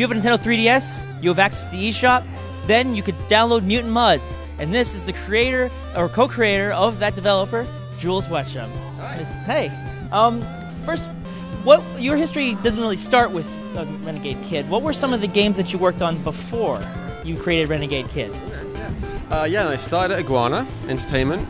you have a Nintendo 3DS, you have access to the eShop, then you could download Mutant Mudds. And this is the creator or co-creator of that developer, Jules Wetcham. Hey, first, what your history doesn't really start with Renegade Kid. What were some of the games that you worked on before you created Renegade Kid? I started at Iguana Entertainment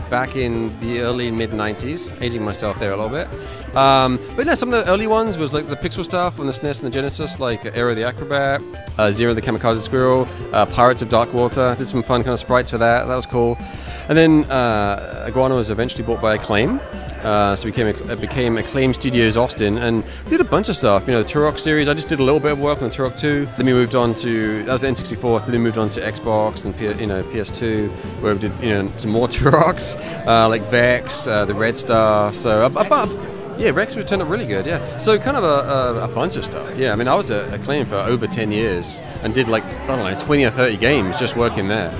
back in the early mid-90s, aging myself there a little bit. But no, some of the early ones was like the pixel stuff on the SNES and the Genesis, like Aero the Acrobat, Zero the Kamikaze Squirrel, Pirates of Darkwater. Did some fun kind of sprites for that. That was cool. And then Iguana was eventually bought by Acclaim. So it became Acclaim Studios Austin, and we did a bunch of stuff. You know, the Turok series. I just did a little bit of work on Turok 2. Then we moved on to that was the N64. Then we moved on to Xbox and PS2, where we did some more Turoks, like Vex, the Red Star. So Rex would turn out really good. Yeah. So kind of a bunch of stuff. Yeah. I mean, I was at Acclaim for over 10 years and did 20 or 30 games just working there.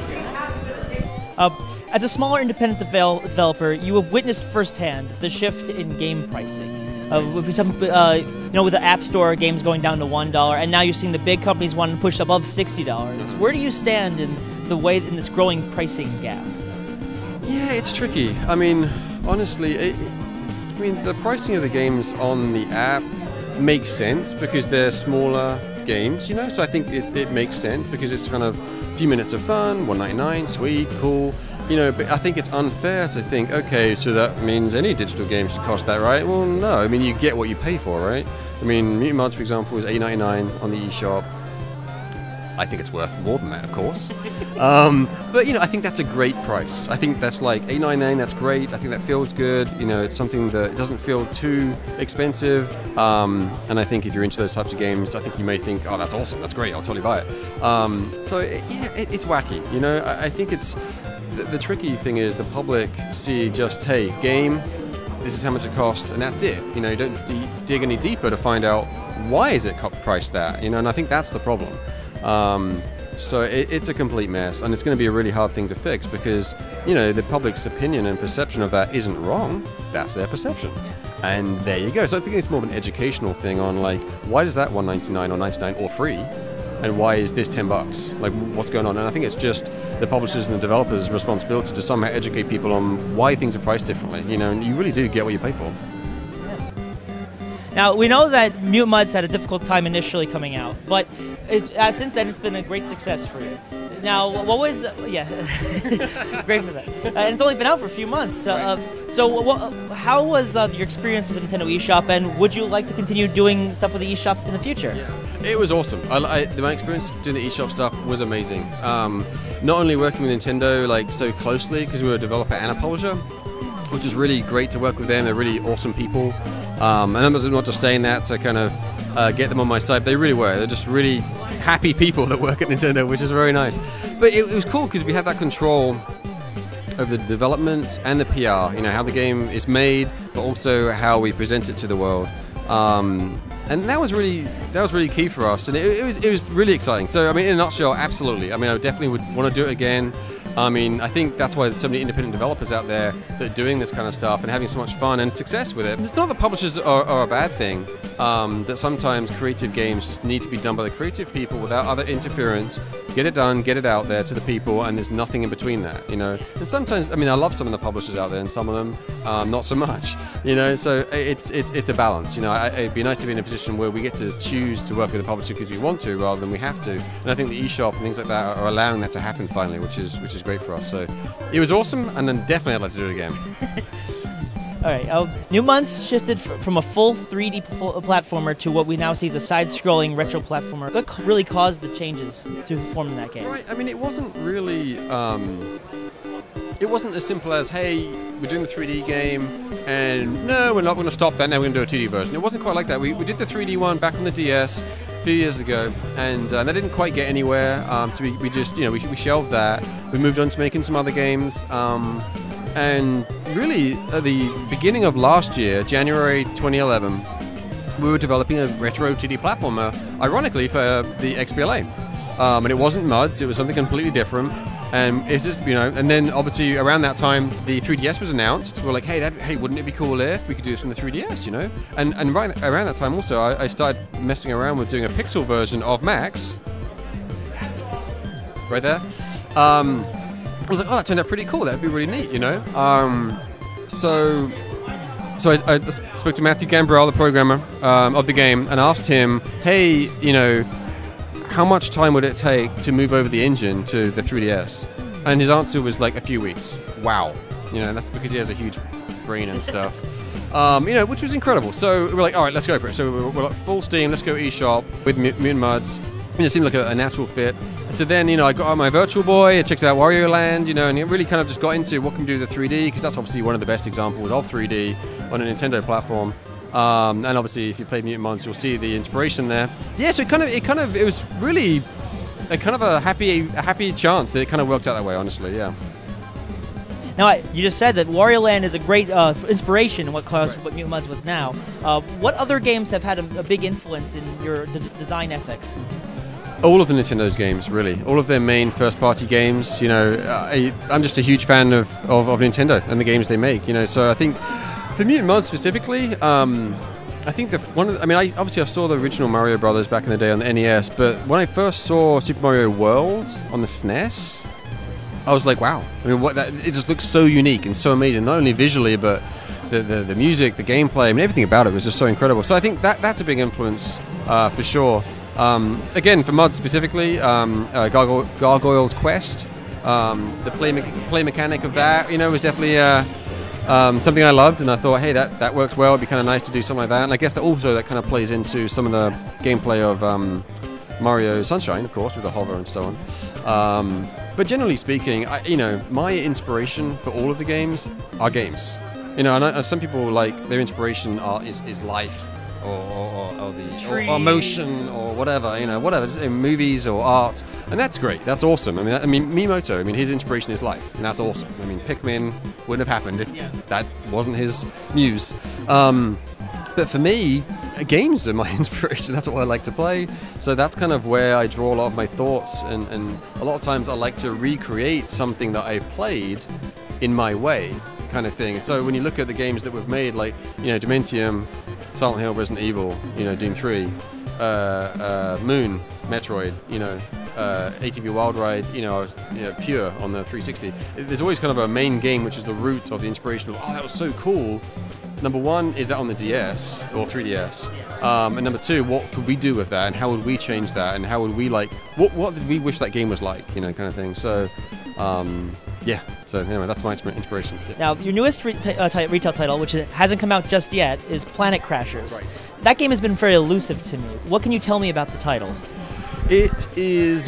As a smaller independent developer, you have witnessed firsthand the shift in game pricing. With the App Store, games going down to $1, and now you're seeing the big companies wanting to push above $60. Where do you stand in this growing pricing gap? Yeah, it's tricky. I mean, honestly, the pricing of the games on the app makes sense because they're smaller games, So I think it makes sense because it's kind of a few minutes of fun, $1.99, sweet, cool. But I think it's unfair to think, okay, so that means any digital game should cost that, right? Well, no. I mean, you get what you pay for, right? I mean, Mutant Mudds, for example, is $8.99 on the eShop. I think it's worth more than that, of course. But, I think that's a great price. I think that's like $8.99, that's great. I think that feels good. It's something that doesn't feel too expensive. And I think if you're into those types of games, I think you may think, oh, that's awesome, that's great, I'll totally buy it. It's wacky. I think it's... The tricky thing is the public see just, hey, game, this is how much it costs, and that's it. You don't dig any deeper to find out why is it priced that, and I think that's the problem. So it's a complete mess, and it's going to be a really hard thing to fix because, the public's opinion and perception of that isn't wrong. That's their perception. And there you go. So I think it's more of an educational thing on, why does that $1.99 or $99 or free, and why is this $10? What's going on? And I think it's just the publishers and the developers' responsibility to somehow educate people on why things are priced differently, and you really do get what you pay for. Yeah. Now, we know that Mutant Mudds had a difficult time initially coming out, but since then it's been a great success for you. Now, what was... great for that. And it's only been out for a few months. How was your experience with the Nintendo eShop, and would you like to continue doing stuff with the eShop in the future? Yeah. It was awesome. My experience doing the eShop stuff was amazing. Not only working with Nintendo so closely, because we were a developer and a publisher, which was really great to work with them. They're really awesome people. And I'm not just saying that to kind of get them on my side. They really were. They're just really happy people that work at Nintendo, which is very nice. But it was cool because we had that control of the development and the PR, how the game is made, but also how we present it to the world. And that was really key for us, and it was really exciting. So, in a nutshell, absolutely. I definitely would want to do it again. I think that's why there's so many independent developers out there that are doing this kind of stuff and having so much fun and success with it. It's not that publishers are a bad thing, that sometimes creative games need to be done by the creative people without other interference. Get it done, get it out there to the people, and there's nothing in between that, And sometimes, I love some of the publishers out there, and some of them not so much, So it's a balance, It'd be nice to be in a position where we get to choose to work with a publisher because we want to rather than we have to. And I think the eShop and things like that are allowing that to happen finally, which is great for us. So it was awesome, and then definitely I'd like to do it again. All right, Mutant Mudds shifted from a full 3D platformer to what we now see as a side-scrolling retro platformer. What really caused the changes to form that game? Right, it wasn't really... it wasn't as simple as, hey, we're doing the 3D game, and no, we're not going to stop that, now we're going to do a 2D version. It wasn't quite like that. We did the 3D one back on the DS a few years ago, and that didn't quite get anywhere, so we just, we shelved that. We moved on to making some other games, and really, at the beginning of last year, January 2011, we were developing a retro 2D platformer, ironically, for the XBLA. And it wasn't Mudds, it was something completely different. And it's just, and then obviously around that time the 3DS was announced. We're like, hey, wouldn't it be cool if we could do this on the 3DS, And right around that time also, I started messing around with doing a pixel version of Max. Right there. I was like, that turned out pretty cool. That'd be really neat, So I spoke to Matthew Gambrell, the programmer of the game, and asked him, hey, how much time would it take to move over the engine to the 3DS? And his answer was like a few weeks. Wow. That's because he has a huge brain and stuff. Which was incredible. So we're like, all right, let's go for it. So we're like full steam, let's go eShop with Mutant Mudds. It seemed like a natural fit. So then, I got out my Virtual Boy, I checked out Wario Land, and it really kind of just got into what can we do with the 3D, because that's obviously one of the best examples of 3D on a Nintendo platform. And obviously, if you played Mutant Mudds, you'll see the inspiration there. Yeah, so it was really a kind of a happy chance that it kind of worked out that way. Honestly, yeah. Now, you just said that Wario Land is a great inspiration in what caused what Mutant Mudds was now. What other games have had a big influence in your design ethics? All of the Nintendo's games, really. All of their main first-party games. I'm just a huge fan of Nintendo and the games they make. So I think for Mutant Mudds specifically, I think I saw the original Mario Brothers back in the day on the NES, but when I first saw Super Mario World on the SNES, I was like, wow. It just looks so unique and so amazing, not only visually, but the music, the gameplay, everything about it was just so incredible. So I think that's a big influence for sure. Again, for Mudds specifically, Gargoyle's Quest, the play mechanic of that, was definitely something I loved, and I thought, hey, that works well. It'd be kind of nice to do something like that. And I guess that kind of plays into some of the gameplay of Mario Sunshine, of course, with the hover and so on. But generally speaking, my inspiration for all of the games are games. And some people their inspiration is life. Or motion or whatever, just movies or art, and that's great. That's awesome. I mean, Miyamoto. His inspiration is life, and that's awesome. Pikmin wouldn't have happened if that wasn't his muse. But for me, games are my inspiration. That's what I like to play. So that's kind of where I draw a lot of my thoughts, and a lot of times I like to recreate something that I played in my way, kind of thing. So when you look at the games that we've made, like Dementium, Silent Hill, Resident Evil, Doom 3, Moon, Metroid, ATV Wild Ride, Pure on the 360. There's always kind of a main game which is the root of the inspiration of, that was so cool. Number one, is that on the DS or 3DS? And number two, what could we do with that, and how would we change that, and how would we what did we wish that game was like, kind of thing. So, yeah. So anyway, that's my inspirations. Yeah. Now, your newest retail title, which hasn't come out just yet, is Planet Crashers. Right. That game has been very elusive to me. What can you tell me about the title? It's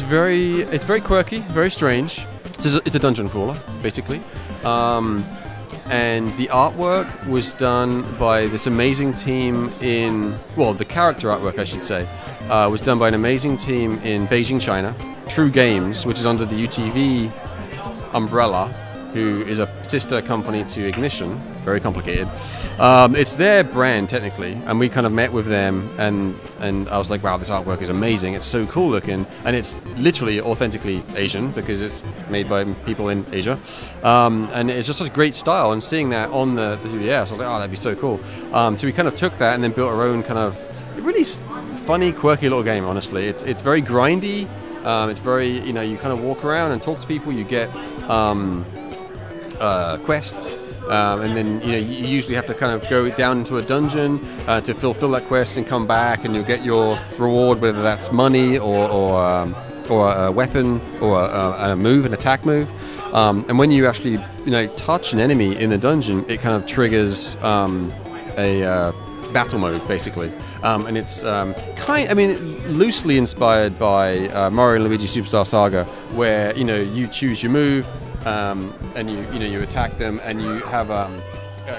very quirky, very strange. It's a dungeon crawler, basically. And the artwork was done by this amazing team the character artwork, I should say, was done by an amazing team in Beijing, China. True Games, which is under the UTV umbrella, who is a sister company to Ignition. Very complicated. It's their brand, technically, and we kind of met with them, and I was like, wow, this artwork is amazing. It's so cool looking, and it's literally authentically Asian, because it's made by people in Asia. And it's just such a great style, and seeing that on the 3DS, I was like, that'd be so cool. So we kind of took that and then built our own kind of really funny, quirky little game, honestly. It's very grindy. It's very, you kind of walk around and talk to people. You get quests, and then you usually have to kind of go down into a dungeon to fulfill that quest and come back, and you'll get your reward, whether that's money or a weapon or an attack move. And when you actually touch an enemy in the dungeon, it kind of triggers a battle mode, basically. And it's loosely inspired by Mario and Luigi Superstar Saga, where you choose your move, and you attack them, and you have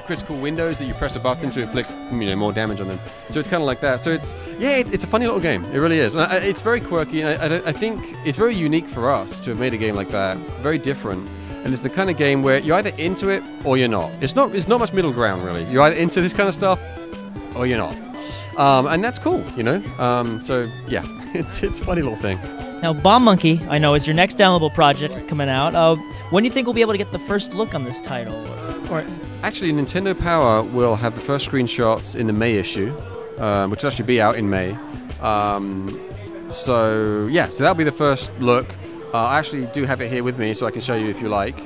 critical windows that you press a button to inflict more damage on them. So it's kind of like that. So it's a funny little game. It really is. And it's very quirky. And I think it's very unique for us to have made a game like that. Very different. And it's the kind of game where you're either into it or you're not. It's not much middle ground, really. You're either into this kind of stuff or you're not. And that's cool, So yeah, it's a funny little thing. Now, Bomb Monkey, I know, is your next downloadable project coming out. When do you think we'll be able to get the first look on this title? Or Actually, Nintendo Power will have the first screenshots in the May issue, which will actually be out in May. So that'll be the first look. I actually do have it here with me, so I can show you if you like.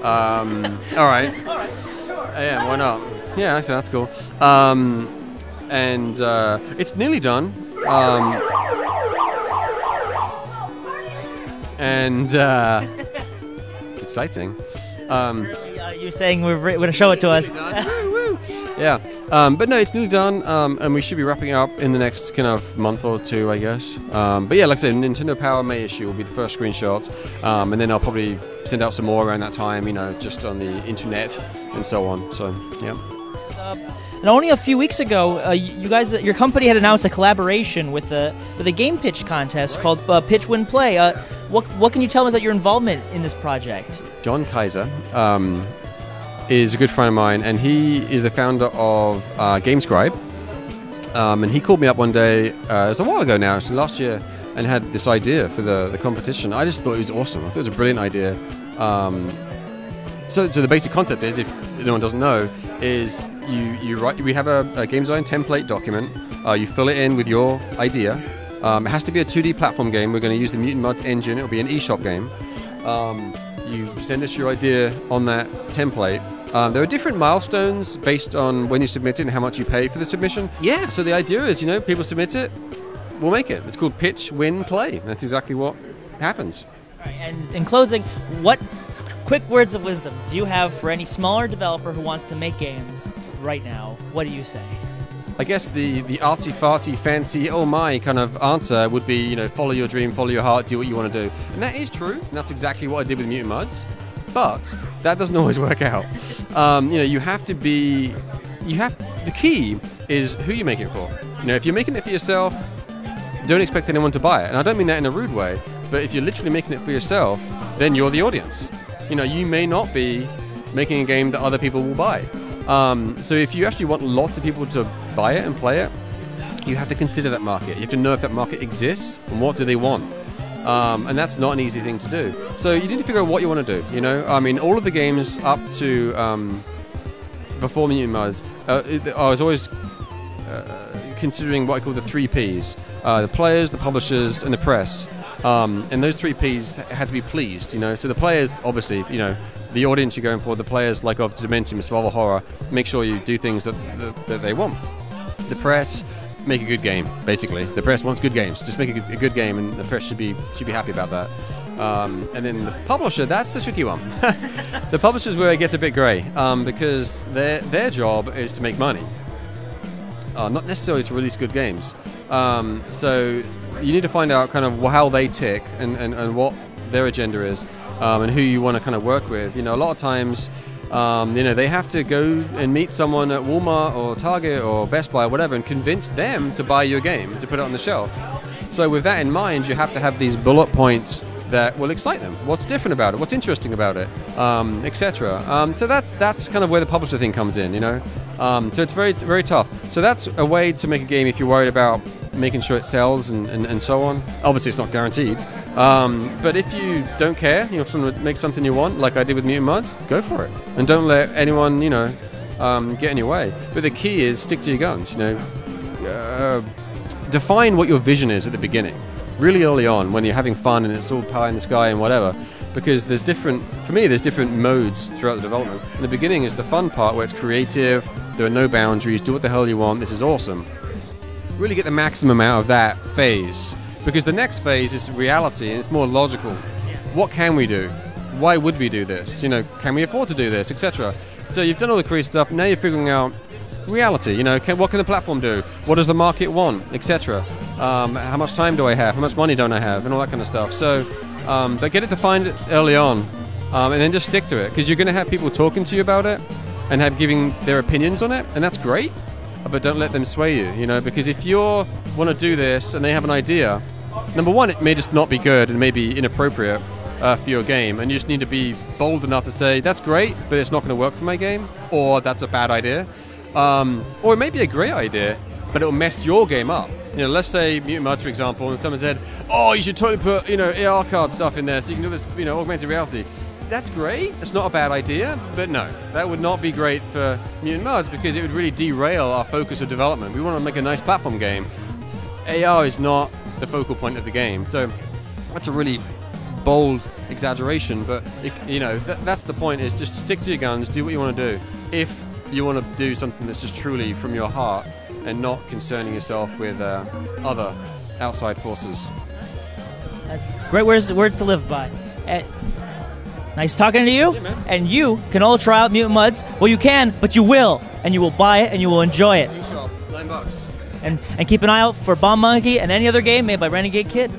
All right. Yeah, why not? Yeah, so that's cool. And it's nearly done. Exciting. You're saying we're going to show it to us. Yeah, but no, it's nearly done, and we should be wrapping it up in the next kind of month or two, I guess. But yeah, like I said, Nintendo Power May issue will be the first screenshot, and then I'll probably send out some more around that time, just on the internet and so on. So yeah. And only a few weeks ago, your company had announced a collaboration with a game pitch contest called Pitch Win Play. What can you tell me about your involvement in this project? John Kaiser is a good friend of mine, and he is the founder of GameScribe. And he called me up one day, it was a while ago now, actually last year, and had this idea for the competition. I just thought it was awesome. I thought it was a brilliant idea. So the basic concept is, if anyone doesn't know, is we have a game design template document. You fill it in with your idea. It has to be a 2D platform game. We're going to use the Mutant Mudds engine. It'll be an eShop game. You send us your idea on that template. There are different milestones based on when you submit it and how much you pay for the submission. Yeah, so the idea is, people submit it, we'll make it. It's called Pitch, Win, Play. That's exactly what happens. Right, and in closing, what quick words of wisdom do you have for any smaller developer who wants to make games right now? What do you say? I guess the artsy-fartsy, fancy, oh my kind of answer would be, follow your dream, follow your heart, do what you want to do. And that is true, and that's exactly what I did with Mutant Mudds. But that doesn't always work out. The key is who you make it for. If you're making it for yourself, don't expect anyone to buy it. And I don't mean that in a rude way, but if you're literally making it for yourself, then you're the audience. You may not be making a game that other people will buy. So if you actually want lots of people to buy it and play it, you have to consider that market. You have to know if that market exists and what do they want. And that's not an easy thing to do. So you need to figure out what you want to do. All of the games up to before Mutant Mudds, I was always considering what I call the 3 Ps: the players, the publishers, and the press. And those 3 Ps had to be pleased. So the players, obviously, the audience you're going for, the players like of Dementium, survival horror, make sure you do things that they want. The press, make a good game, basically. The press wants good games. Just make a good game, and the press should be happy about that. And then the publisher, that's the tricky one. The publisher's where it gets a bit grey, because their job is to make money, not necessarily to release good games. So you need to find out kind of how they tick and what their agenda is, and who you want to kind of work with. A lot of times, they have to go and meet someone at Walmart or Target or Best Buy or whatever and convince them to buy your game, to put it on the shelf. So with that in mind, you have to have these bullet points that will excite them. What's different about it? What's interesting about it? Etc. So that's kind of where the publisher thing comes in, So it's very, very tough. So that's a way to make a game if you're worried about making sure it sells and so on. Obviously, it's not guaranteed. But if you don't care, you're trying to make something you want, like I did with Mutant Mudds, go for it. And don't let anyone, get in your way. But the key is stick to your guns, define what your vision is at the beginning, really early on, when you're having fun and it's all pie in the sky and whatever. Because there's different modes throughout the development. In the beginning is the fun part where it's creative, there are no boundaries, do what the hell you want, this is awesome. Really get the maximum out of that phase. Because the next phase is reality and it's more logical. What can we do? Why would we do this? Can we afford to do this, etc. So you've done all the creative stuff, now you're figuring out reality. What can the platform do? What does the market want, etc. How much time do I have? How much money don't I have? And all that kind of stuff. So, but get it defined early on, and then just stick to it, because you're going to have people talking to you about it and giving their opinions on it, and that's great. But don't let them sway you, because if you want to do this and they have an idea, number one, it may just not be good and may be inappropriate for your game, and you just need to be bold enough to say, that's great, but it's not going to work for my game, or that's a bad idea. Or it may be a great idea, but it'll mess your game up. Let's say Mutant Mudds, for example, and someone said, "Oh, you should totally put AR card stuff in there so you can do this, augmented reality." That's great. It's not a bad idea, but no, that would not be great for Mutant Mudds because it would really derail our focus of development. We want to make a nice platform game. AR is not the focal point of the game, so that's a really bold exaggeration. But that's the point: is just stick to your guns, do what you want to do. If you want to do something that's just truly from your heart and not concerning yourself with other outside forces. Great words to live by. Nice talking to you. Yeah, and you can all try out Mutant Mudds. Well, you can, but you will. And you will buy it, and you will enjoy it. eShop, $9. And keep an eye out for Bomb Monkey and any other game made by Renegade Kid.